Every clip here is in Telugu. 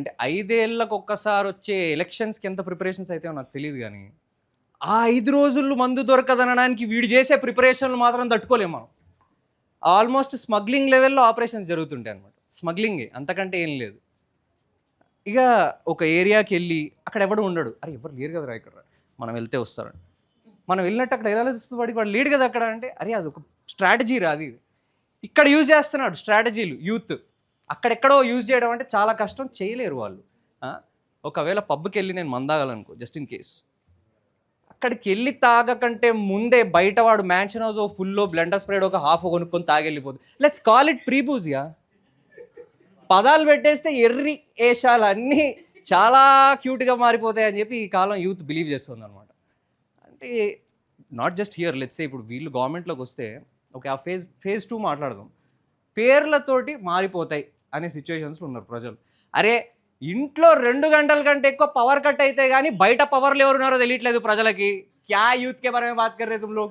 అంటే 5 ఏళ్ళకి ఒక్కసారి వచ్చే ఎలక్షన్స్‌కి ఎంత ప్రిపరేషన్స్ అయితాయో నాకు తెలీదు గానీ, ఆ 5 రోజులు మందు దొరకదనడానికి వీడు చేసే ప్రిపరేషన్‌లు మాత్రం తట్టుకోలేము మనం. ఆల్మోస్ట్ స్మగ్లింగ్ లెవెల్‌లో ఆపరేషన్స్ జరుగుతుంటాయన్నమాట. స్మగ్లింగే అంతకంటే ఏం లేదు. ఇక ఒక ఏరియాకెళ్ళి అక్కడ ఎవడు ఉండడు. అరే! ఎవరు లేరు కదరా ఇక్కడ. మనం వెళ్తే వస్తారని. మనం వెళ్ళినట్టు అక్కడ ఎలా తెలుస్తుంది వాడికి? వాడు లేడు కదా అక్కడ అంటే, అరే! అదొక స్ట్రాటజీ రా అది. ఇక్కడ యూజ్ చేస్తున్నాడు స్ట్రాటజీలు యూత్. అక్కడెక్కడో యూజ్ చేయడం అంటే చాలా కష్టం. చేయలేరు వాళ్ళు. ఆ! ఒకవేళ పబ్‌కెళ్ళి నేను మందాగాలనుకో జస్ట్ ఇన్ కేస్. అక్కడికెళ్ళి తాగకంటే ముందే బయట వాడు మ్యాన్షన్ హౌసో ఫుల్లో బ్లెండర్ స్ప్రేడ్ ఒక హాఫ్ కొనుక్కొని తాగెళ్ళిపోతుంది. Let's call it pre bhujia. పదాలు పెట్టేస్తే ఎర్రి ఏషాలన్నీ చాలా క్యూట్‌గా మారిపోతాయని చెప్పి ఈ కాలం యూత్ బిలీవ్ చేస్తుందనమాట. అంటే not just here let's say ఇప్పుడు వీళ్ళు గవర్నమెంట్‌లోకొస్తే ఓకే. ఆ ఫేజ్ 2 మాట్లాడదాం. పేర్లతోటి మారిపోతాయి అనే సిట్యుయేషన్స్‌లో ఉన్నారు ప్రజలు. అరే! ఇంట్లో 2 గంటల కంటే ఎక్కువ పవర్ కట్ అయితే గాని బయట పవర్‌లు ఎవరున్నారో తెలియట్లేదు ప్రజలకి. క్యా యూత్ కే బారే మే బాత్ కర్ రहे तुम लोग.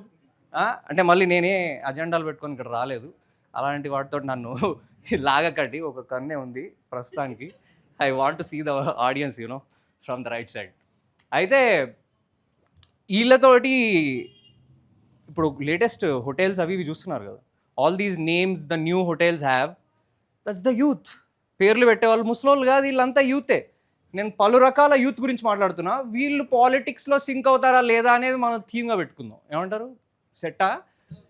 అంటే మళ్ళీ నేనే అజెండాలు పెట్టుకొని ఇక్కడ రాలేదు. అలాంటి వాటితోటి నన్ను లాగకండి. ఒక కన్నే ఉంది ప్రస్తుతానికి. I want to see the audience from the right side. అయితే ఈళ్ళతోటి ఇప్పుడు లేటెస్ట్ హోటల్స్ అవి ఇవి చూస్తున్నారు కదా. All these names the new hotels have that's the youth. పేర్లు పెట్టేవాళ్ళు ముసలోళ్ళు కాదు, వీళ్ళంతా యూతే. నేను పలు రకాల యూత్ గురించి మాట్లాడుతున్నా. వీళ్ళు పాలిటిక్స్‌లో సింక్ అవుతారా లేదా అనేది మనం థీమ్‌గా పెట్టుకుందాం. ఏమంటారు? సెట్టా?